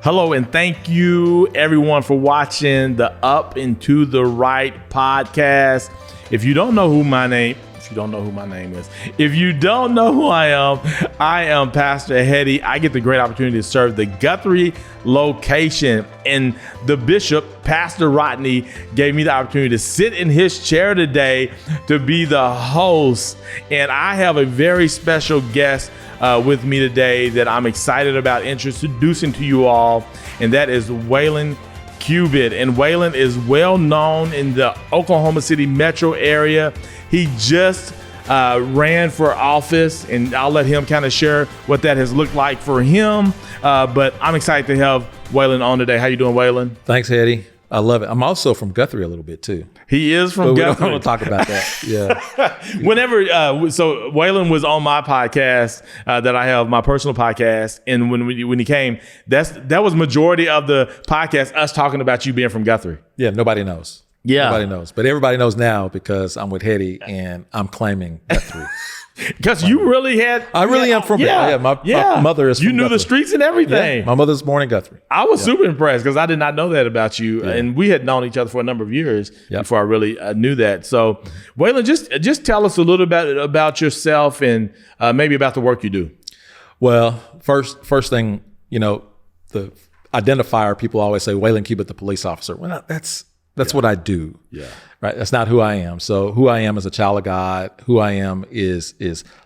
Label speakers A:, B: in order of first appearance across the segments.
A: Hello, and thank you everyone for watching the Up and to the Right podcast. If you don't know who my name is, if you don't know who I am Pastor Heady. I get the great opportunity to serve the Guthrie location, and the bishop, Pastor Rodney, gave me the opportunity to sit in his chair today to be the host. And I have a very special guest with me today that I'm excited about introducing to you all, and that is Wayland Cubit. And Wayland is well known in the Oklahoma City metro area. He just ran for office, and I'll let him kind of share what that has looked like for him. But I'm excited to have Wayland on today. How you doing, Wayland?
B: Thanks, Heady. I love it. I'm also from Guthrie a little bit too.
A: He is from Guthrie.
B: We don't talk about that. Yeah.
A: Whenever, so Wayland was on my podcast that I have, my personal podcast, and when he came, that was majority of the podcast, us talking about you being from Guthrie.
B: Yeah, nobody knows.
A: Yeah,
B: nobody knows, but everybody knows now because I'm with Heady and I'm claiming Guthrie.
A: Because you really had...
B: I really am from... Yeah, my mother is from
A: You knew
B: Guthrie.
A: The streets and everything.
B: Yeah, my mother's born in Guthrie.
A: I was super impressed because I did not know that about you. Yeah. And we had known each other for a number of years before I really knew that. So, Wayland, just tell us a little bit about yourself and maybe about the work you do.
B: Well, first thing, the identifier, people always say, Wayland Cubit, the police officer. Well, that's what I do. Yeah. Right. That's not who I am. So who I am is a child of God. Who I am is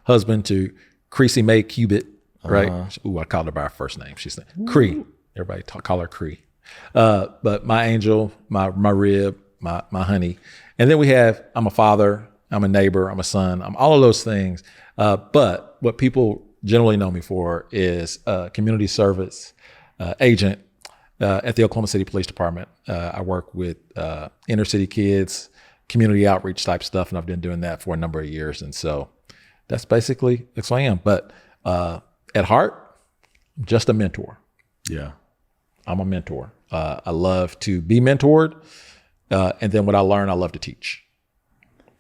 B: husband to Creasy Mae Cubit. Right. Ooh, I called her by her first name. She's Cree. Everybody call her Cree. But my angel, my rib, my honey. And then I'm a father, I'm a neighbor, I'm a son, I'm all of those things. But what people generally know me for is community service agent. At the Oklahoma City Police Department. I work with inner city kids, community outreach type stuff, and I've been doing that for a number of years. And so that's who I am. But at heart, I'm just a mentor. Yeah. I'm a mentor. I love to be mentored. And then what I learn, I love to teach.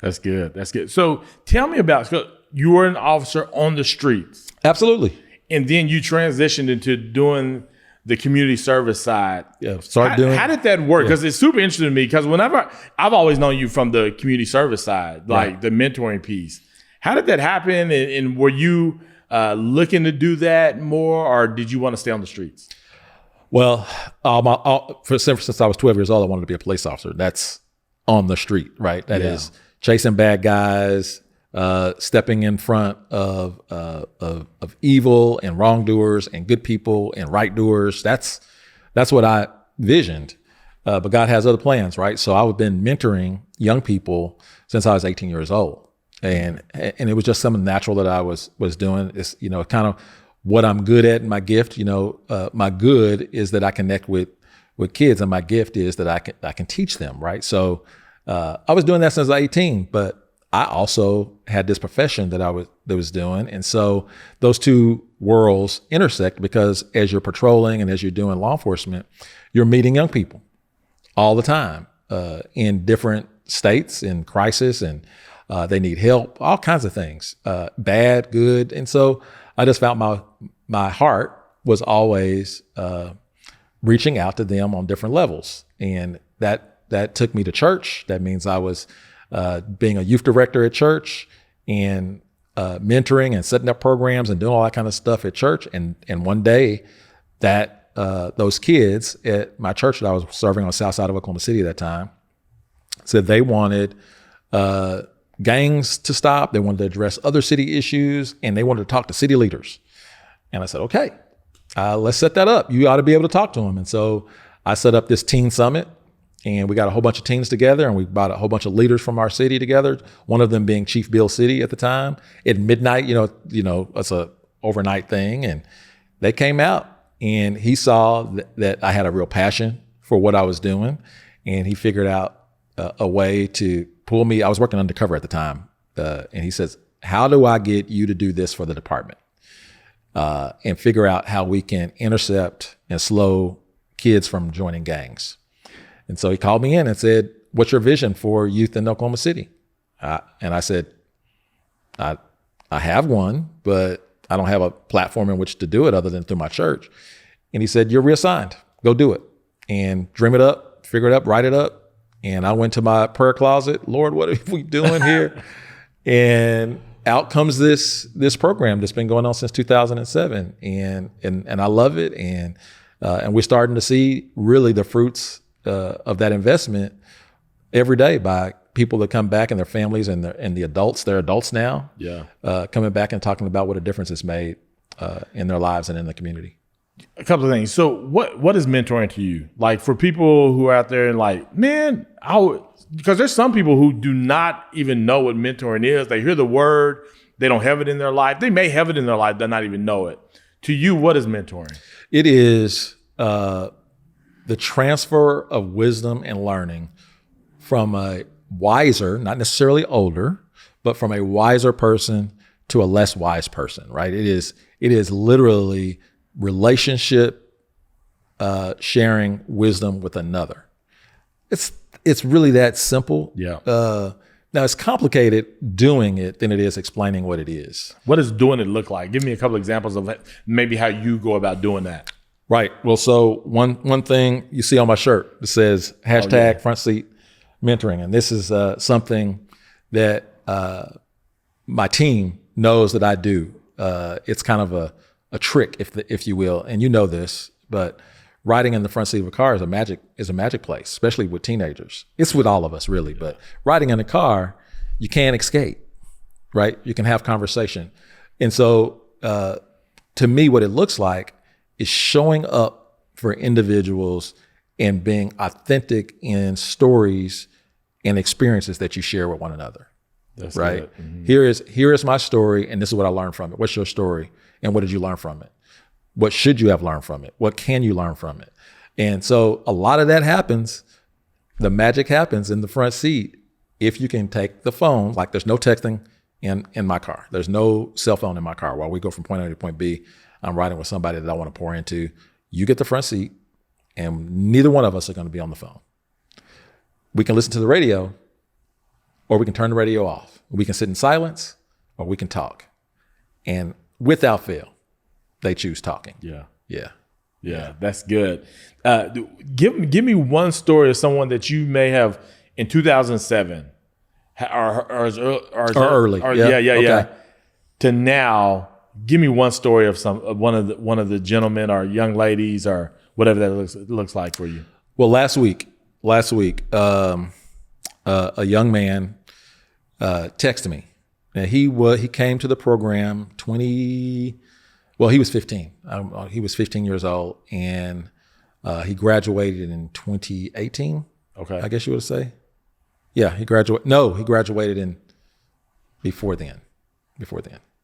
A: That's good. That's good. So tell me so you were an officer on the streets.
B: Absolutely.
A: And then you transitioned into doing the community service side.
B: Yeah.
A: How did that work? Because it's super interesting to me, because whenever I've always known you from the community service side, like the mentoring piece. How did that happen? And were you looking to do that more, or did you want to stay on the streets?
B: Well, since I was 12 years old, I wanted to be a police officer. That's on the street, right? That is chasing bad guys, stepping in front of evil and wrongdoers and good people and right doers. That's what I visioned. But God has other plans, right? So I've been mentoring young people since I was 18 years old, and it was just something natural that I was doing. It's kind of what I'm good at, and my gift. My good is that I connect with kids, and my gift is that I can teach them, right? So I was doing that since I was 18, but I also had this profession that I was doing. And so those two worlds intersect, because as you're patrolling and as you're doing law enforcement, you're meeting young people all the time in different states in crisis, and they need help, all kinds of things, bad, good. And so I just found my heart was always reaching out to them on different levels. And that took me to church. That means I was being a youth director at church and mentoring and setting up programs and doing all that kind of stuff at church. And one day that those kids at my church that I was serving on the south side of Oklahoma City at that time said they wanted gangs to stop. They wanted to address other city issues, and they wanted to talk to city leaders. And I said, okay, let's set that up. You ought to be able to talk to them. And so I set up this teen summit. And we got a whole bunch of teens together, and we brought a whole bunch of leaders from our city together. One of them being Chief Bill City at the time. At midnight, it's a overnight thing, and they came out, and he saw that I had a real passion for what I was doing, and he figured out a way to pull me. I was working undercover at the time, and he says, "How do I get you to do this for the department, and figure out how we can intercept and slow kids from joining gangs?" And so he called me in and said, "What's your vision for youth in Oklahoma City?" And I said, I have one, but I don't have a platform in which to do it other than through my church. And he said, you're reassigned. Go do it. And dream it up, figure it up, write it up. And I went to my prayer closet. Lord, what are we doing here? And out comes this program that's been going on since 2007. And I love it. And we're starting to see really the fruits of that investment every day by people that come back and their families and the adults. They're adults now. Yeah. Coming back and talking about what a difference it's made in their lives and in the community.
A: A couple of things. So what is mentoring to you? Like for people who are out there and like, man, because there's some people who do not even know what mentoring is. They hear the word, they don't have it in their life. They may have it in their life, they not even know it. To you, what is mentoring?
B: It is the transfer of wisdom and learning from a wiser, not necessarily older, but from a wiser person to a less wise person, right? It is literally relationship sharing wisdom with another. It's really that simple.
A: Yeah.
B: Now it's complicated doing it than it is explaining what it is.
A: What does doing it look like? Give me a couple examples of maybe how you go about doing that.
B: Right. Well, so one thing you see on my shirt that says hashtag front seat mentoring, and this is something that my team knows that I do. It's kind of a trick, if you will, and you know this, but riding in the front seat of a car is a magic place, especially with teenagers. It's with all of us really, but riding in a car, you can't escape, right? You can have conversation. And so to me, what it looks like is showing up for individuals and being authentic in stories and experiences that you share with one another. That's right. Mm-hmm. Here is my story, and this is what I learned from it. What's your story, and what did you learn from it? What should you have learned from it? What can you learn from it? And so a lot of that happens. The magic happens in the front seat if you can take the phone. Like there's no texting in my car. There's no cell phone in my car. While we go from point A to point B, I'm riding with somebody that I want to pour into. You get the front seat, and neither one of us are going to be on the phone. We can listen to the radio, or we can turn the radio off. We can sit in silence, or we can talk. And without fail, they choose talking.
A: Yeah, that's good. Give me one story of someone that you may have in 2007 or
B: early.
A: Yeah. To now, give me one story of one of the gentlemen or young ladies or whatever that looks like for you.
B: Well, last week, a young man texted me. Now he came to the program he was 15. He was 15 years old, and he graduated in 2018.
A: Okay,
B: I guess you would say. Yeah, he graduated. No, he graduated in before then.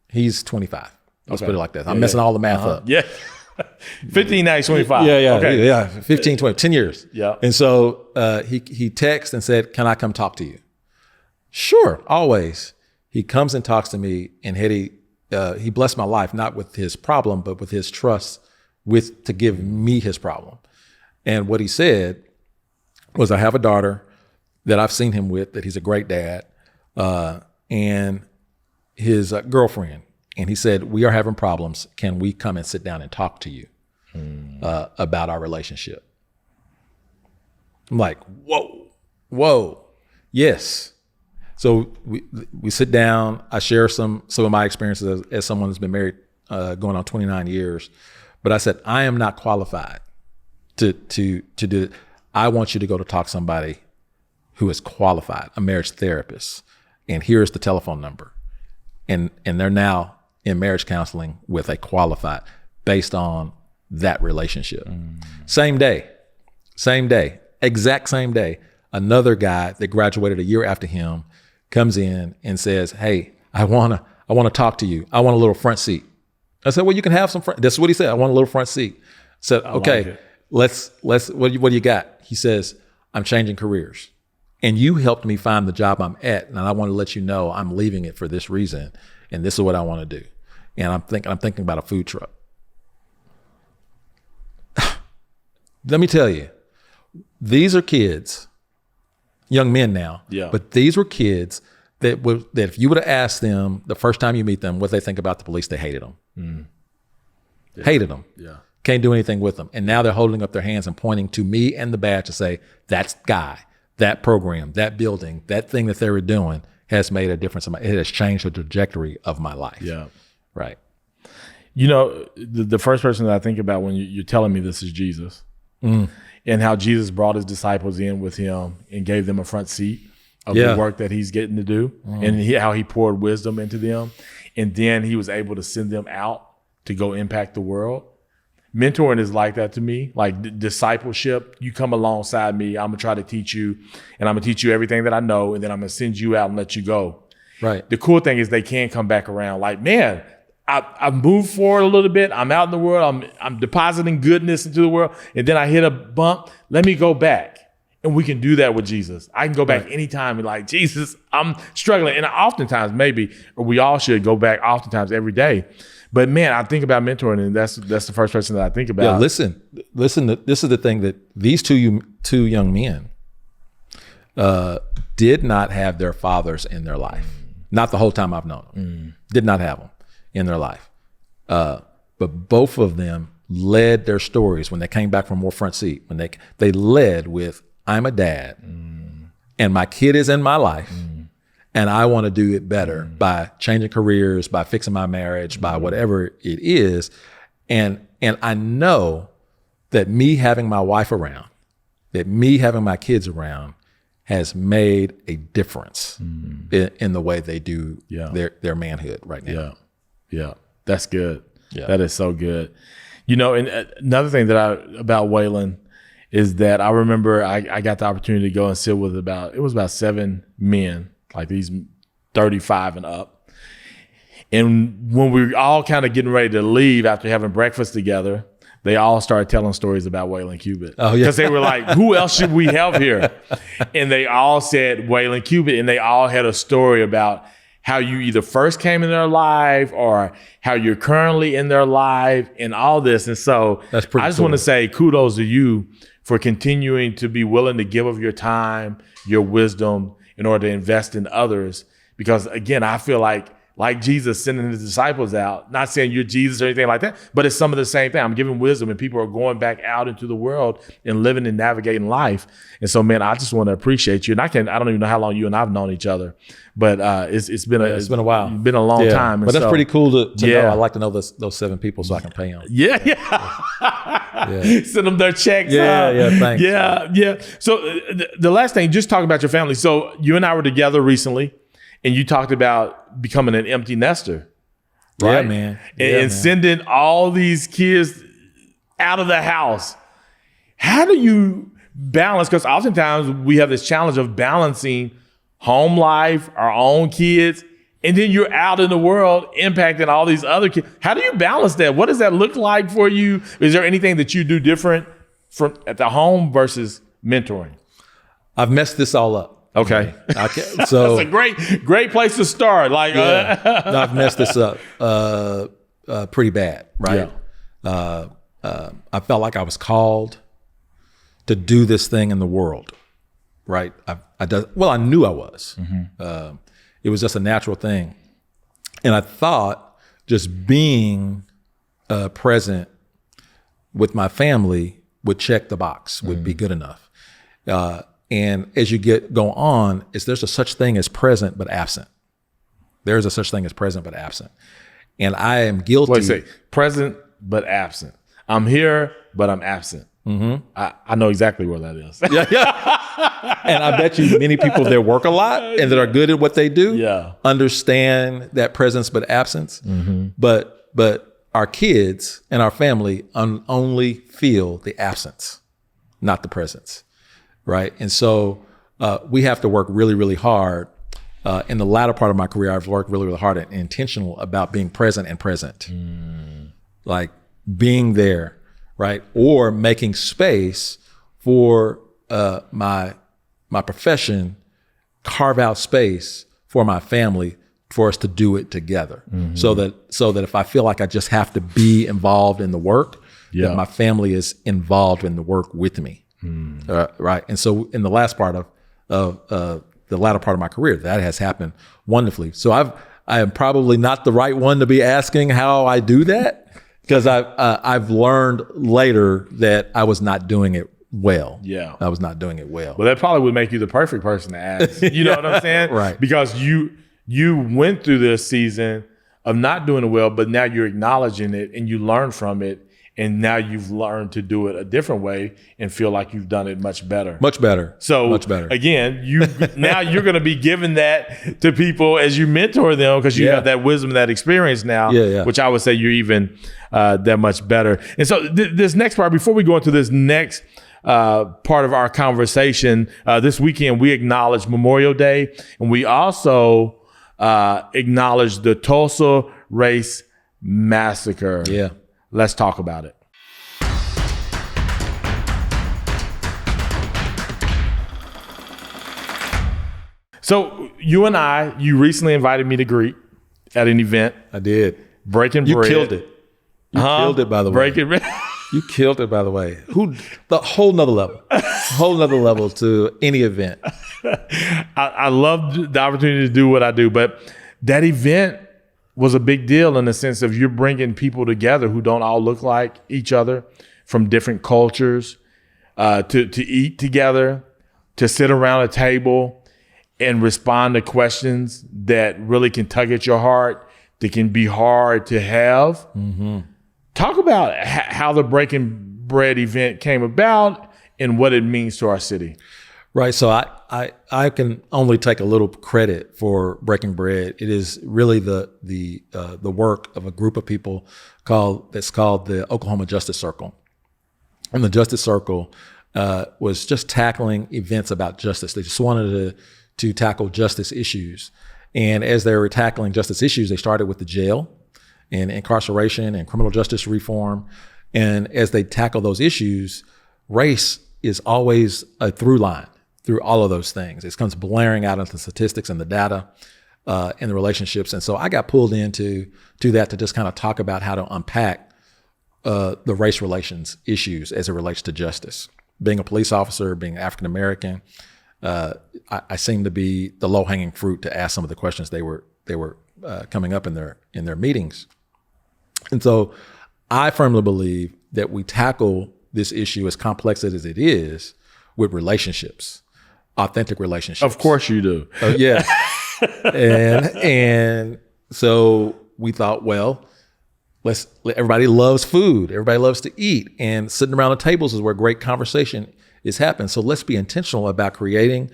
B: He's 25. Let's put it like that. I'm messing all the math up.
A: Yeah. 15, now he's 25.
B: Yeah.
A: Okay.
B: Yeah. 15, 20, 10 years.
A: Yeah.
B: And so he texted and said, "Can I come talk to you?" Sure, always. He comes and talks to me, and he blessed my life, not with his problem, but with his trust to give me his problem. And what he said was, I have a daughter that I've seen him with, that he's a great dad, and his girlfriend. And he said, we are having problems. Can we come and sit down and talk to you about our relationship? I'm like, whoa, yes. So we sit down. I share some of my experiences as someone who's been married going on 29 years. But I said, I am not qualified to do it. I want you to go to talk to somebody who is qualified, a marriage therapist. And here's the telephone number. And they're now in marriage counseling with a qualified based on that relationship. Same day, exact same day, another guy that graduated a year after him comes in and says, "Hey, I want to talk to you. I want a little front seat." I said, "Well, you can have some front." That's what he said. "I want a little front seat." I said, "Okay, let's what do you got?" He says, "I'm changing careers. And you helped me find the job I'm at, and I want to let you know I'm leaving it for this reason, and this is what I want to do." And I'm thinking about a food truck. Let me tell you, these are kids, young men now.
A: Yeah.
B: But these were kids that if you would have asked them the first time you meet them what they think about the police, they hated them. Yeah. Hated them.
A: Yeah.
B: Can't do anything with them. And now they're holding up their hands and pointing to me and the badge to say, that guy, that program, that building, that thing that they were doing has made a difference. It has changed the trajectory of my life.
A: Yeah.
B: Right.
A: You know, the first person that I think about when you're telling me this is Jesus, and how Jesus brought his disciples in with him and gave them a front seat of the work that he's getting to do, and how he poured wisdom into them. And then he was able to send them out to go impact the world. Mentoring is like that to me, like discipleship. You come alongside me, I'm gonna try to teach you, and I'm gonna teach you everything that I know, and then I'm gonna send you out and let you go.
B: Right.
A: The cool thing is they can come back around. Like, man, I've moved forward a little bit. I'm out in the world. I'm depositing goodness into the world, and then I hit a bump. Let me go back, and we can do that with Jesus. I can go back anytime and like, Jesus, I'm struggling, and oftentimes maybe, or we all should go back oftentimes every day. But man, I think about mentoring, and that's the first person that I think about.
B: Yeah, listen. This is the thing that these two young men did not have their fathers in their life. Not the whole time I've known them. Did not have them in their life. But both of them led their stories when they came back from more front seat. When they led with, I'm a dad, and my kid is in my life. And I want to do it better by changing careers, by fixing my marriage, by whatever it is. And I know that me having my wife around, that me having my kids around has made a difference in the way they do their manhood right now.
A: Yeah. That's good.
B: Yeah.
A: That is so good. You know, and another thing about Wayland is that I remember I got the opportunity to go and sit with about 7 men, like these 35 and up. And when we were all kind of getting ready to leave after having breakfast together, they all started telling stories about Wayland Cubit.
B: Oh, yeah.
A: Because they were like, who else should we have here? And they all said Wayland Cubit, and they all had a story about how you either first came in their life or how you're currently in their life and all this. And so
B: that's pretty
A: I just
B: cool.
A: want to say kudos to you for continuing to be willing to give of your time, your wisdom, in order to invest in others. Because again, I feel like Jesus sending his disciples out, not saying you're Jesus or anything like that, but it's some of the same thing. I'm giving wisdom, and people are going back out into the world and living and navigating life. And so, man, I just want to appreciate you. And I don't even know how long you and I've known each other, but it's been a while. It's been a long time. And
B: but that's pretty cool to know. I like to know those 7 people so I can pay them.
A: Yeah. Send them their checks.
B: Thanks.
A: Yeah. So the last thing, just talk about your family. So you and I were together recently, and you talked about becoming an empty nester, right?
B: Yeah, man.
A: And sending all these kids out of the house. How do you balance? Because oftentimes we have this challenge of balancing home life, our own kids, and then you're out in the world impacting all these other kids. How do you balance that? What does that look like for you? Is there anything that you do different from at the home versus mentoring?
B: I've messed this all up.
A: Okay.
B: So
A: that's a great place to start. Like,
B: I've messed this up pretty bad, right?
A: Yeah.
B: I felt like I was called to do this thing in the world, right? I knew I was. It was just a natural thing. And I thought just being present with my family would check the box, would be good enough. And as you go on, there's a such thing as present but absent. There's a such thing as present but absent. And I am guilty.
A: Wait, say present but absent. I'm here, but I'm absent. I know exactly where that is.
B: Yeah. And I bet you many people that work a lot and that are good at what they do understand that presence but absence. But our kids and our family only feel the absence, not the presence. Right. And so we have to work really, really hard. In the latter part of my career, I've worked really, really hard and intentional about being present and present. Like being there, right? Or making space for my profession, carve out space for my family for us to do it together. So that if I feel like I just have to be involved in the work, that my family is involved in the work with me. Right. And so in the last part of the latter part of my career, that has happened wonderfully. So I am probably not the right one to be asking how I do that. Because I've learned later that I was not doing it well.
A: Yeah.
B: I was not doing it well.
A: Well, that probably would make you the perfect person to ask. You know what I'm saying?
B: Right.
A: Because you went through this season of not doing it well, but now you're acknowledging it and you learn from it. And now you've learned to do it a different way and feel like you've done it much better.
B: Much better.
A: So
B: much better.
A: Again, now you're going to be giving that to people as you mentor them because you have that wisdom, that experience now, which I would say you're even that much better. And so this next part, before we go into this next part of our conversation, this weekend we acknowledge Memorial Day, and we also acknowledge the Tulsa Race Massacre.
B: Yeah.
A: Let's talk about it. So you recently invited me to greet at an event.
B: I did.
A: Breaking bread.
B: You killed it. You killed it, by the way.
A: Breaking bread.
B: You killed it, by the way. The whole nother level to any event.
A: I love the opportunity to do what I do, but that event was a big deal in the sense of you're bringing people together who don't all look like each other, from different cultures, to eat together, to sit around a table and respond to questions that really can tug at your heart, that can be hard to have. Mm-hmm. Talk about how the Breaking Bread event came about and what it means to our city.
B: Right. So I can only take a little credit for Breaking Bread. It is really the work of a group of people that's called the Oklahoma Justice Circle. And the Justice Circle was just tackling events about justice. They just wanted to tackle justice issues. And as they were tackling justice issues, they started with the jail and incarceration and criminal justice reform. And as they tackle those issues, race is always a through line through all of those things. It comes blaring out into the statistics and the data and the relationships. And so I got pulled into that to just kind of talk about how to unpack the race relations issues as it relates to justice. Being a police officer, being African American, I seem to be the low hanging fruit to ask some of the questions they were coming up in their meetings. And so I firmly believe that we tackle this issue, as complex as it is, with relationships. Authentic relationships.
A: Of course you do.
B: Yeah. and so we thought, well, everybody loves food. Everybody loves to eat. And sitting around the tables is where great conversation is happening. So let's be intentional about creating,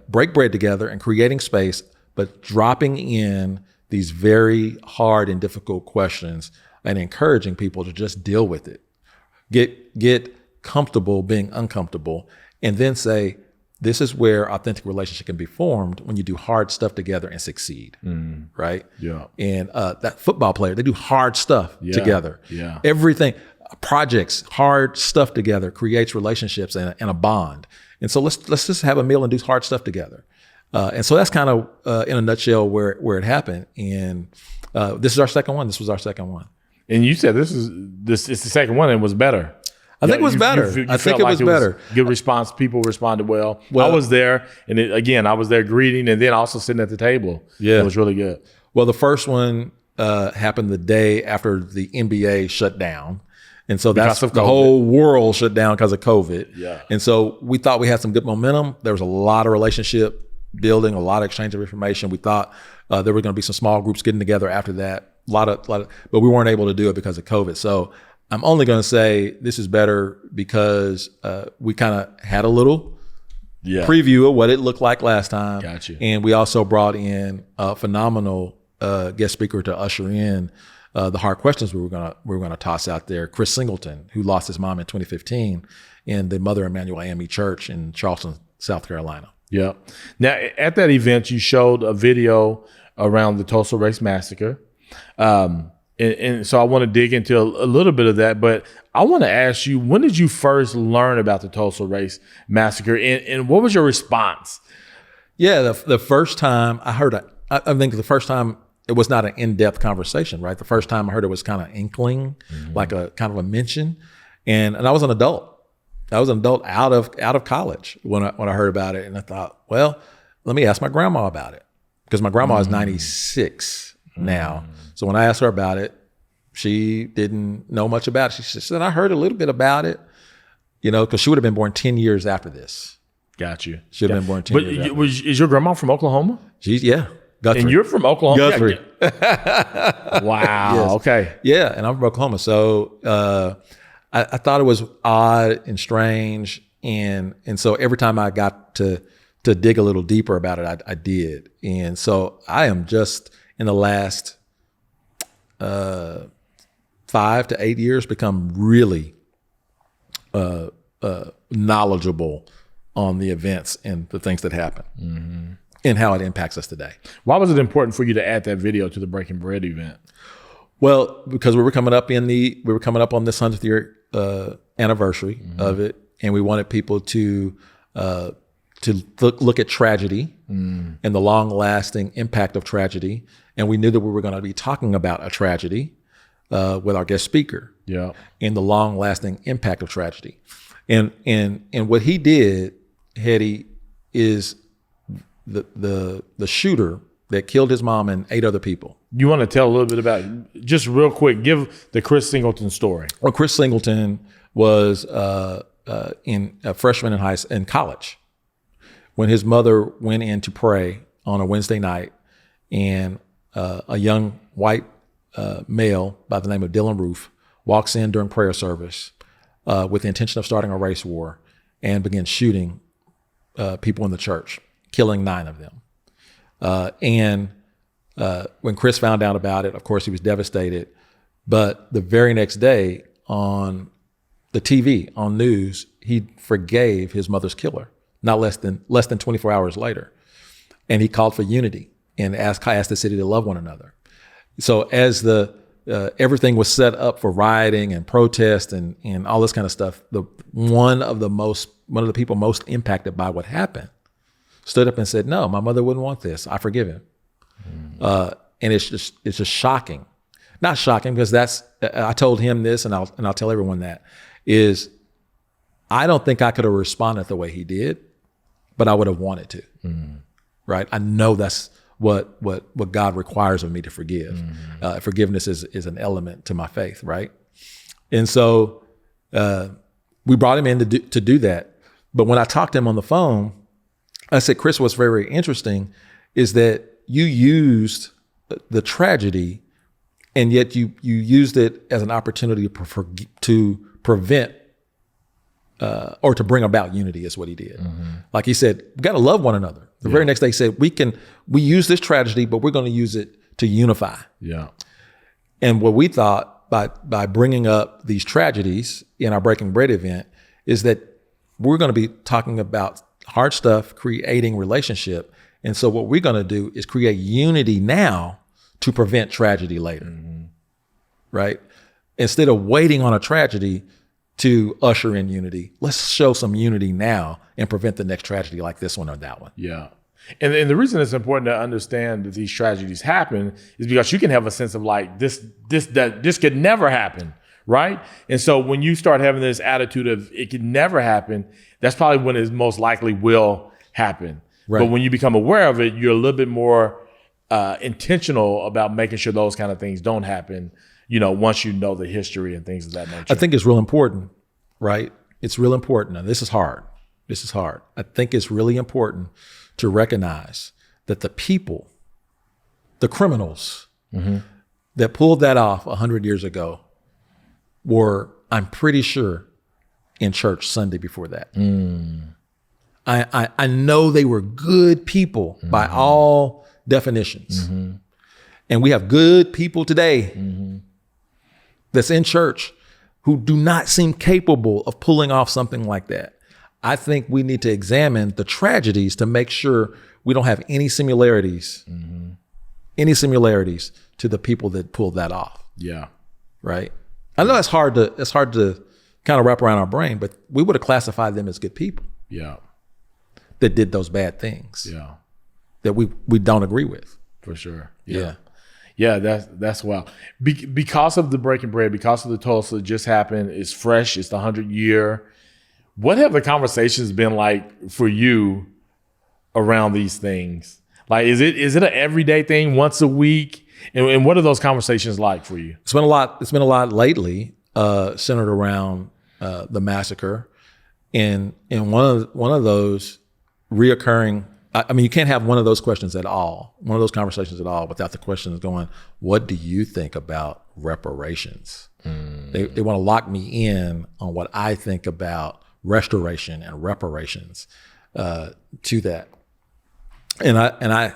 B: break bread together and creating space, but dropping in these very hard and difficult questions and encouraging people to just deal with it. Get comfortable being uncomfortable, and then say, this is where authentic relationship can be formed when you do hard stuff together and succeed, right? Yeah. And that football player, they do hard stuff together. Yeah. Everything, projects, hard stuff together creates relationships and a bond. And so let's just have a meal and do hard stuff together. And so that's kind of in a nutshell where it happened. And this is our second one. This was our second one.
A: And you said it's the second one and was better.
B: I think it was better. I think it was better.
A: Good response. People responded well. I was there, and I was there greeting, and then also sitting at the table. Yeah, it was really good.
B: Well, the first one happened the day after the NBA shut down, and so that's the whole world shut down because of COVID. Yeah, and so we thought we had some good momentum. There was a lot of relationship building, a lot of exchange of information. We thought there were going to be some small groups getting together after that. A lot of, but we weren't able to do it because of COVID. So I'm only going to say this is better because we kind of had a little preview of what it looked like last time.
A: Gotcha.
B: And we also brought in a phenomenal guest speaker to usher in the hard questions we were going to toss out there. Chris Singleton, who lost his mom in 2015 in the Mother Emanuel AME Church in Charleston, South Carolina.
A: Yeah. Now, at that event, you showed a video around the Tulsa Race Massacre. And so I want to dig into a little bit of that, but I want to ask you, when did you first learn about the Tulsa Race Massacre, and what was your response?
B: Yeah, the first time I heard it, I think the first time it was not an in-depth conversation, right? The first time I heard it was kind of inkling, like a kind of a mention, and I was an adult. I was an adult out of college when I heard about it, and I thought, well, let me ask my grandma about it, because my grandma is 96 now. So when I asked her about it, She didn't know much about it. She said, I heard a little bit about it, because she would have been born 10 years after this.
A: Got you.
B: She would have been born 10 years after.
A: Is your grandma from Oklahoma?
B: Guthrie.
A: And you're from Oklahoma?
B: Guthrie.
A: Wow.
B: Yes.
A: Okay.
B: Yeah, and I'm from Oklahoma. So I thought it was odd and strange. And so every time I got to dig a little deeper about it, I did. And so I am just in the last 5 to 8 years become really knowledgeable on the events and the things that happen and how it impacts us today.
A: Why was it important for you to add that video to the Breaking Bread event?
B: Well, because we were coming up on this 100th year anniversary of it, and we wanted people to look at tragedy and the long-lasting impact of tragedy, and we knew that we were going to be talking about a tragedy with our guest speaker, and the long-lasting impact of tragedy, and what he did, Heady, is the shooter that killed his mom and 8 other people.
A: You want to tell a little bit about, just real quick, give the Chris Singleton story.
B: Well, Chris Singleton was a freshman in college when his mother went in to pray on a Wednesday night, and a young white male by the name of Dylan Roof walks in during prayer service with the intention of starting a race war and begins shooting people in the church, killing 9 of them. And when Chris found out about it, of course, he was devastated. But the very next day on the TV, on news, he forgave his mother's killer, not less than 24 hours later. And he called for unity and asked the city to love one another. So as everything was set up for rioting and protest and all this kind of stuff, one of the people most impacted by what happened stood up and said, "No, my mother wouldn't want this. I forgive him." And it's just shocking. Not shocking because I told him this, and I'll tell everyone that is, I don't think I could have responded the way he did, but I would have wanted to. Right? I know that's what God requires of me to forgive. Forgiveness is an element to my faith, right? And so we brought him in to do that. But when I talked to him on the phone, I said, Chris, what's very interesting is that you used the tragedy, and yet you used it as an opportunity to prevent or to bring about unity, is what he did. Like he said, we got to love one another. The very next day he said, we use this tragedy, but we're going to use it to unify. Yeah. And what we thought by bringing up these tragedies in our Breaking Bread event is that we're going to be talking about hard stuff, creating relationship. And so what we're going to do is create unity now to prevent tragedy later, right? Instead of waiting on a tragedy to usher in unity, let's show some unity now and prevent the next tragedy like this one or that one.
A: Yeah. And the reason it's important to understand that these tragedies happen is because you can have a sense of like this could never happen, right? And so when you start having this attitude of it could never happen, that's probably when it most likely will happen. Right. But when you become aware of it, you're a little bit more intentional about making sure those kind of things don't happen, once you know the history and things of that nature.
B: I think it's real important, right? It's real important. And this is hard. I think it's really important to recognize that the people, the criminals that pulled that off 100 years ago were, I'm pretty sure, in church Sunday before that. I know they were good people by all definitions. And we have good people today that's in church who do not seem capable of pulling off something like that. I think we need to examine the tragedies to make sure we don't have any similarities to the people that pulled that off. Yeah. Right. I know it's hard to kind of wrap around our brain, but we would have classified them as good people. Yeah. That did those bad things. Yeah. That we don't agree with.
A: For sure. Yeah. Yeah, that's wild. Because of the Breaking Bread, because of the Tulsa just happened, it's fresh, it's the 100 year. What have the conversations been like for you around these things? Like, is it an everyday thing once a week? And what are those conversations like for you?
B: It's been a lot lately, centered around the massacre, and one of those reoccurring. I mean, you can't have one of those questions at all, one of those conversations at all, without the questions going, "What do you think about reparations?" They want to lock me in on what I think about restoration and reparations to that, and I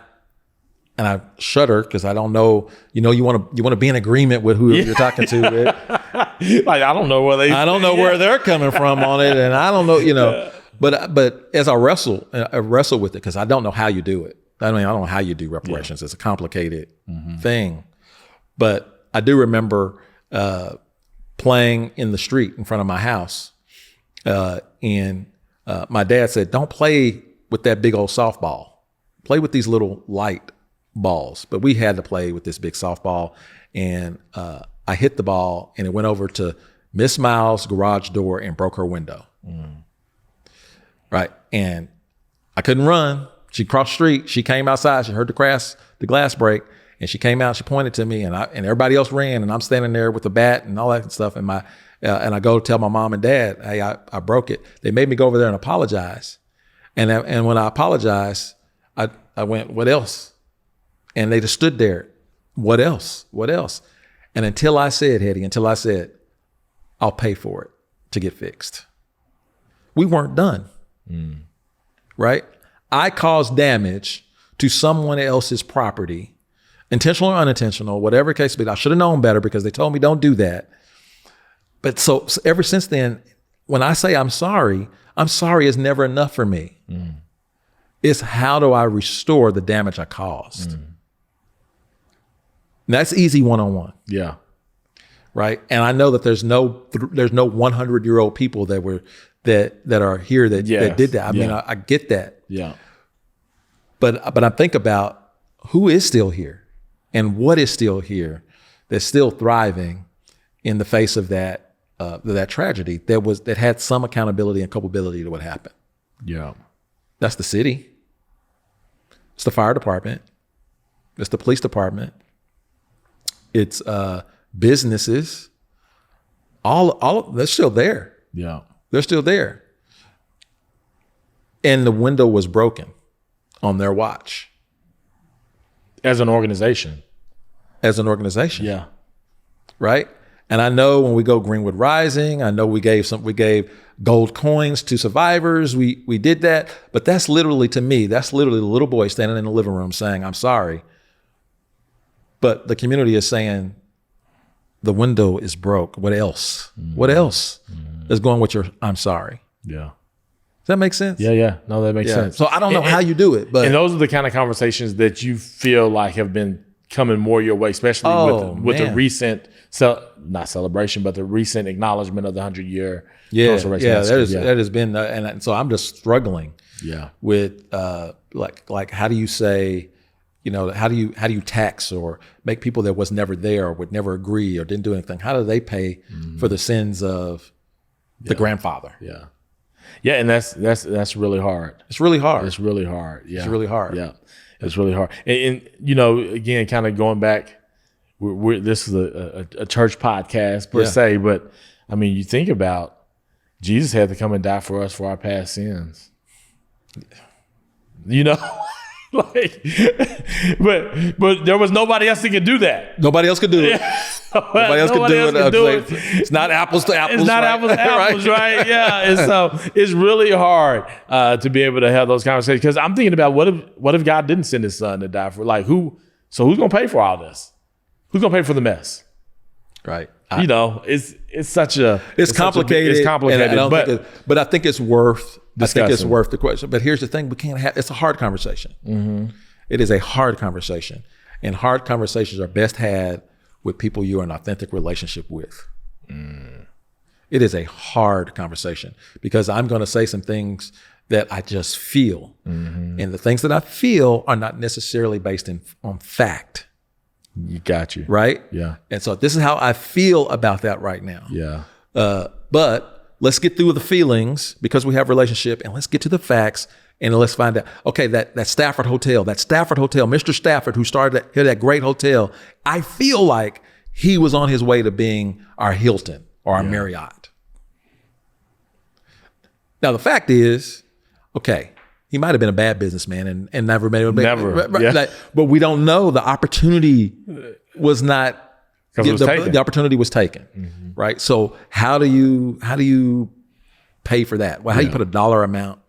B: shudder because I don't know. You want to be in agreement with who you're talking to. With.
A: Like I don't know where
B: where they're coming from on it, and I don't know. But as I wrestle with it because I don't know how you do it. I don't know how you do reparations. It's a complicated thing, but I do remember playing in the street in front of my house, and my dad said, "Don't play with that big old softball. Play with these little light balls." But we had to play with this big softball, and I hit the ball, and it went over to Miss Miles' garage door and broke her window. Right, and I couldn't run. She crossed the street. She came outside. She heard the glass break, and she came out. She pointed to me, and everybody else ran, and I'm standing there with the bat and all that stuff. And I go to tell my mom and dad, "Hey, I broke it." They made me go over there and apologize. And when I apologized, I went, "What else?" And they just stood there. "What else? What else?" And until I said, "I'll pay for it to get fixed," we weren't done. Right? I caused damage to someone else's property, intentional or unintentional, whatever case be. I should have known better because they told me don't do that. But so ever since then, when I say I'm sorry is never enough for me. It's how do I restore the damage I caused? That's easy one-on-one.
A: Yeah.
B: Right. And I know that there's no 100-year-old people that are here that did that. I mean, I get that.
A: Yeah.
B: But I think about who is still here and what is still here that's still thriving in the face of that tragedy that had some accountability and culpability to what happened.
A: Yeah.
B: That's the city. It's the fire department. It's the police department. It's businesses. All they're still there.
A: Yeah.
B: They're still there. And the window was broken on their watch.
A: As an organization.
B: Yeah. Right? And I know when we go Greenwood Rising, I know we gave gold coins to survivors. We did that. But that's literally, to me, the little boy standing in the living room saying, "I'm sorry." But the community is saying, the window is broke. What else? What else is going with your "I'm sorry"?
A: Yeah.
B: Does that make sense?
A: Yeah. No, that makes sense.
B: So I don't know how you do it, but
A: and those are the kind of conversations that you feel like have been coming more your way, especially with the recent not celebration, but the recent acknowledgement of the 100-year Tulsa Race Massacre.
B: That has been, and so I'm just struggling. With like how do you say, how do you tax or make people that was never there or would never agree or didn't do anything? How do they pay for the sins of the grandfather?
A: Yeah, and that's really hard.
B: It's really hard.
A: Yeah.
B: It's really hard.
A: Yeah, it's really hard. And again, kind of going back, this is a church podcast per se, but I mean, you think about Jesus had to come and die for us for our past sins. But there was nobody else that could do that.
B: Nobody else could do it. Nobody else could do it. It's not apples to apples.
A: It's not apples to apples, right? Yeah. And so it's really hard to be able to have those conversations, because I'm thinking about what if God didn't send his son to die for, who's going to pay for all this? Who's going to pay for the mess?
B: Right.
A: It's complicated. It's complicated.
B: But I think it's worth
A: discussing.
B: I think it's worth the question. But here's the thing: it's a hard conversation. It is a hard conversation, and hard conversations are best had with people you're in an authentic relationship with. It is a hard conversation because I'm going to say some things that I just feel, and the things that I feel are not necessarily based on fact.
A: You got you.
B: Right?
A: Yeah.
B: And so this is how I feel about that right now.
A: Yeah.
B: But let's get through the feelings because we have a relationship, and let's get to the facts And let's find out, okay, that Stafford Hotel, Mr. Stafford, who started that great hotel, I feel like he was on his way to being our Hilton or our Marriott. Now, the fact is, okay, he might have been a bad businessman and never made it. But we don't know. The opportunity was not, the opportunity was taken, right? So how do you pay for that? Well, how do you put a dollar amount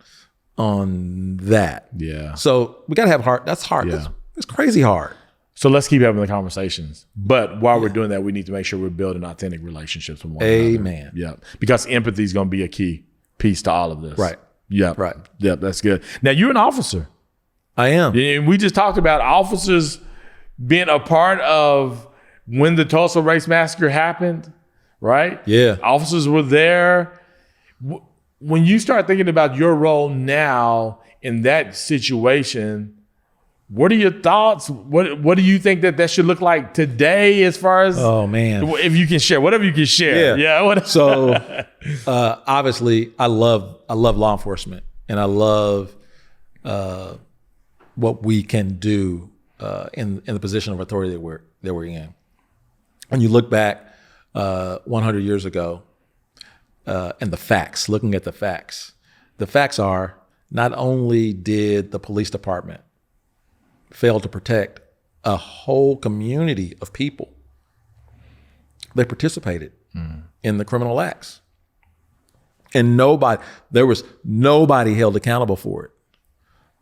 B: on that?
A: Yeah.
B: So we got to have heart. That's hard.
A: Yeah.
B: It's crazy hard.
A: So let's keep having the conversations. But while we're doing that, we need to make sure we're building authentic relationships with one another.
B: Amen.
A: Yeah. Because empathy is going to be a key piece to all of this.
B: Right.
A: Yeah.
B: Right.
A: Yeah. That's good. Now, you're an officer.
B: I am.
A: And we just talked about officers being a part of when the Tulsa Race Massacre happened, right?
B: Yeah.
A: Officers were there. When you start thinking about your role now in that situation, what are your thoughts? What do you think that should look like today as far as,
B: oh man,
A: if you can share, whatever you can share. Yeah.
B: So obviously I love law enforcement, and I love what we can do in the position of authority that we're in. When you look back 100 years ago, and the facts, looking at the facts are, not only did the police department fail to protect a whole community of people, they participated in the criminal acts. And there was nobody held accountable for it.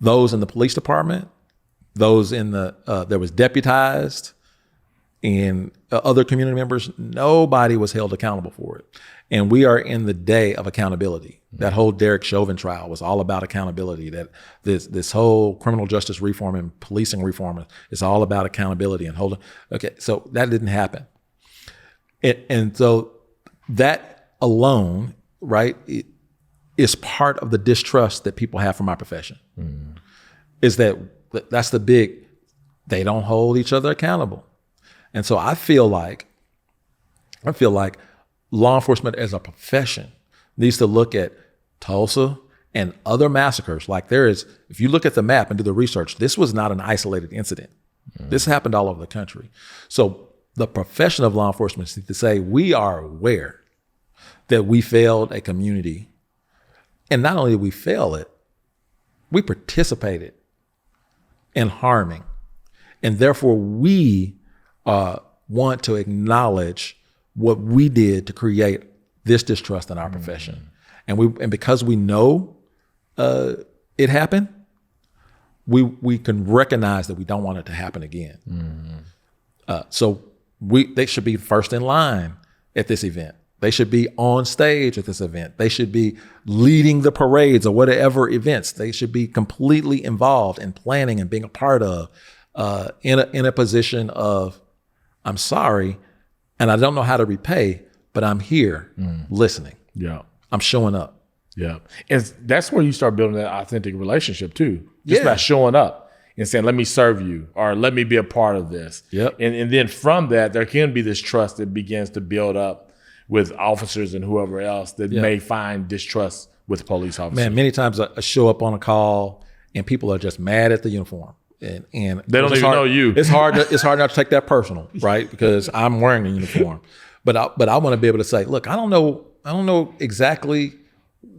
B: Those in the police department, those in there was deputized and other community members, nobody was held accountable for it. And we are in the day of accountability. That whole Derek Chauvin trial was all about accountability. That this whole criminal justice reform and policing reform is all about accountability and holding. Okay, so that didn't happen. And so that alone, right, is part of the distrust that people have from our profession. Is that's the big, they don't hold each other accountable. And so I feel like law enforcement as a profession needs to look at Tulsa and other massacres. Like if you look at the map and do the research, this was not an isolated incident. This happened all over the country. So the profession of law enforcement is to say, we are aware that we failed a community. And not only did we fail it, we participated in harming. And therefore we want to acknowledge what we did to create this distrust in our profession. And because we know it happened, we can recognize that we don't want it to happen again. So they should be first in line at this event. They should be on stage at this event. They should be leading the parades or whatever events. They should be completely involved in planning and being a part of in a position of, I'm sorry, and I don't know how to repay, but I'm here listening. Yeah. I'm showing up.
A: Yeah. And that's where you start building that authentic relationship too. Just by showing up and saying, let me serve you, or let me be a part of this.
B: Yep.
A: And then from that, there can be this trust that begins to build up with officers and whoever else that may find distrust with police officers.
B: Man, many times I show up on a call and people are just mad at the uniform. And
A: they don't even know you.
B: It's hard not to take that personal, right? Because I'm wearing a uniform. But I want to be able to say, look, I don't know exactly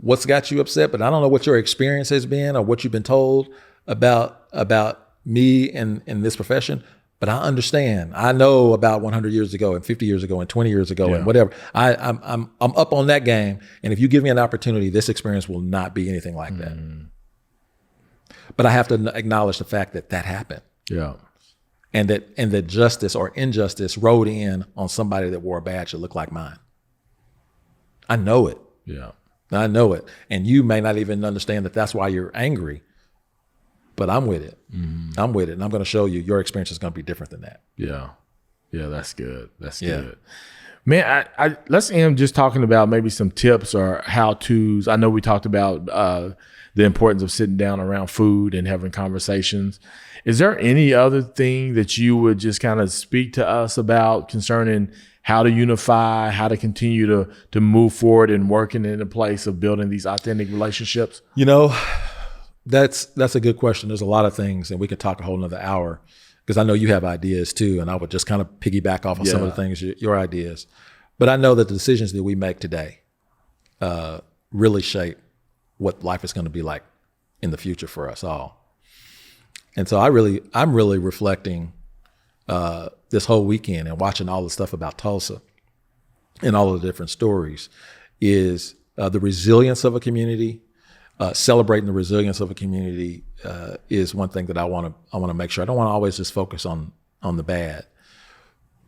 B: what's got you upset, but I don't know what your experience has been or what you've been told about me and this profession. But I understand. I know about 100 years ago and 50 years ago and 20 years ago and whatever. I'm up on that game. And if you give me an opportunity, this experience will not be anything like that. But I have to acknowledge the fact that happened.
A: Yeah.
B: And that justice or injustice rode in on somebody that wore a badge that looked like mine. I know it.
A: Yeah.
B: I know it. And you may not even understand that that's why you're angry. But I'm with it. I'm with it. And I'm going to show you your experience is going to be different than that.
A: Yeah. Yeah, that's good. That's good. Man, let's end just talking about maybe some tips or how-tos. I know we talked about the importance of sitting down around food and having conversations. Is there any other thing that you would just kind of speak to us about concerning how to unify, how to continue to move forward and working in a place of building these authentic relationships?
B: You know, That's a good question. There's a lot of things, and we could talk a whole nother hour because I know you have ideas too, and I would just kind of piggyback off of some of the things, your ideas. But I know that the decisions that we make today really shape what life is going to be like in the future for us all. And so I'm really reflecting this whole weekend and watching all the stuff about Tulsa and all of the different stories is the resilience of a community. Celebrating the resilience of a community is one thing that I want to make sure. I don't want to always just focus on the bad,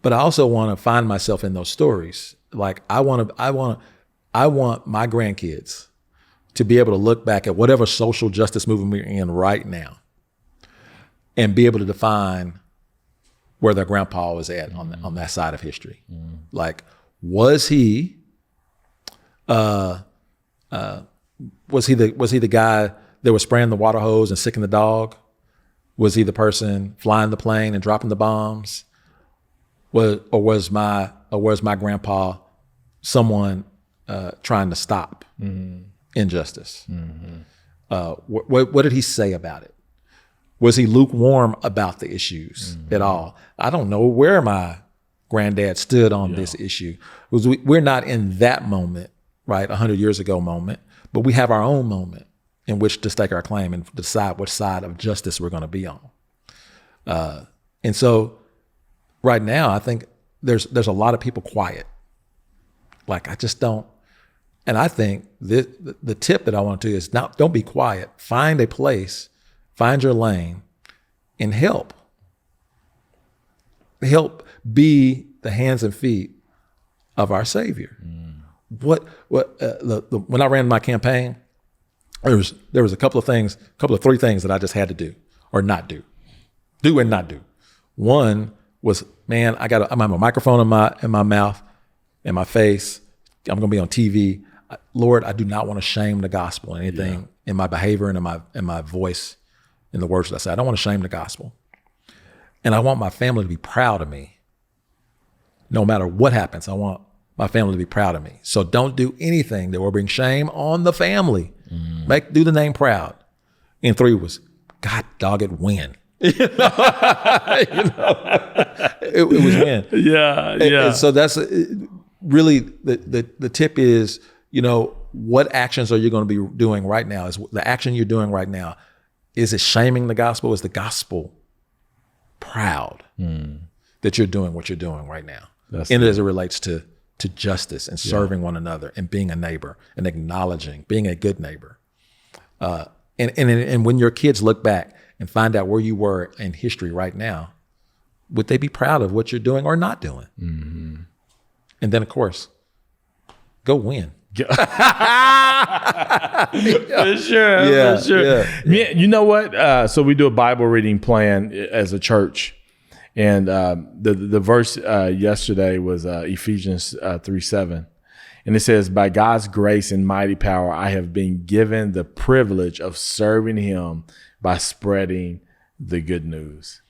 B: but I also want to find myself in those stories. Like I want my grandkids to be able to look back at whatever social justice movement we're in right now and be able to define where their grandpa was at on that side of history. Like, was he the guy that was spraying the water hose and sicking the dog? Was he the person flying the plane and dropping the bombs? Was my grandpa someone trying to stop injustice? What did he say about it? Was he lukewarm about the issues at all? I don't know where my granddad stood on this issue. We're not in that moment, right? 100 years ago moment, but we have our own moment in which to stake our claim and decide which side of justice we're going to be on. And so right now, I think there's a lot of people quiet. Like, I just don't. And I think the tip that I want to do is don't be quiet. Find a place, find your lane, and help. Help be the hands and feet of our Savior. When I ran my campaign, there was a couple of three things that I just had to do or not do and not do. One was, man, I'm gonna have a microphone in my mouth, in my face. I'm gonna be on TV. Lord, I do not want to shame the gospel in anything in my behavior and in my voice, in the words that I say. I don't want to shame the gospel, and I want my family to be proud of me. No matter what happens, I want my family to be proud of me. So don't do anything that will bring shame on the family. Do the name proud. And 3 was, God dog it, win. It was win. And so that's really the tip is, what actions are you going to be doing right now? Is the action you're doing right now, is it shaming the gospel? Is the gospel proud that you're doing what you're doing right now? As it relates to justice and serving one another and being a neighbor and acknowledging, being a good neighbor. And when your kids look back and find out where you were in history right now, would they be proud of what you're doing or not doing? And then, of course, go win.
A: For sure. Yeah. You know what? So we do a Bible reading plan as a church. And the verse yesterday was Ephesians 3:7. And it says, by God's grace and mighty power, I have been given the privilege of serving him by spreading the good news.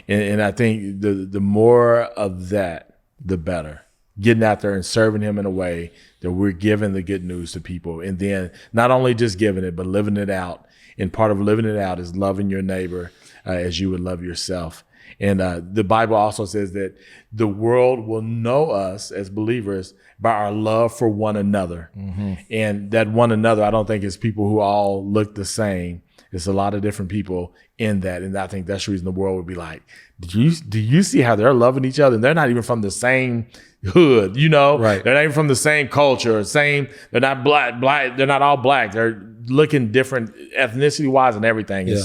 A: And I think the more of that, the better. Getting out there and serving him in a way that we're giving the good news to people. And then not only just giving it, but living it out. And part of living it out is loving your neighbor as you would love yourself. And the Bible also says that the world will know us as believers by our love for one another. And that one another, I don't think is people who all look the same. It's a lot of different people in that. And I think that's the reason the world would be like, do you see how they're loving each other? And they're not even from the same hood, Right. They're not even from the same culture, they're not black, they're not all black. They're looking different ethnicity wise and everything. Yeah. And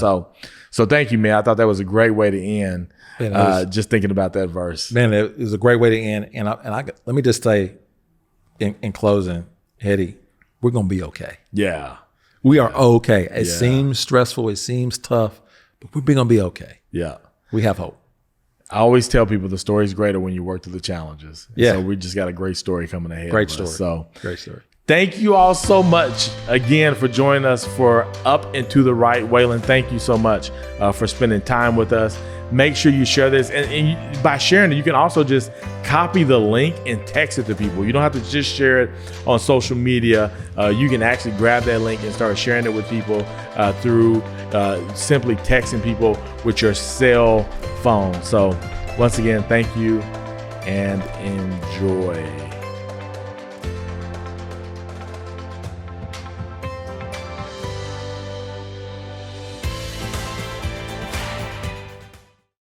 A: so thank you, man. I thought that was a great way to end. Just thinking about that verse. Man, it was a great way to end. And I let me just say in closing, Heady, we're going to be okay. Yeah. We are okay. It seems stressful. It seems tough, but we're going to be okay. Yeah. We have hope. I always tell people the story's greater when you work through the challenges. Yeah. So we just got a great story coming ahead. Great story. So great story. Thank you all so much again for joining us for Up and to the Right. Wayland, thank you so much for spending time with us. Make sure you share this. And by sharing it, you can also just copy the link and text it to people. You don't have to just share it on social media. You can actually grab that link and start sharing it with people through simply texting people with your cell phone. So once again, thank you and enjoy.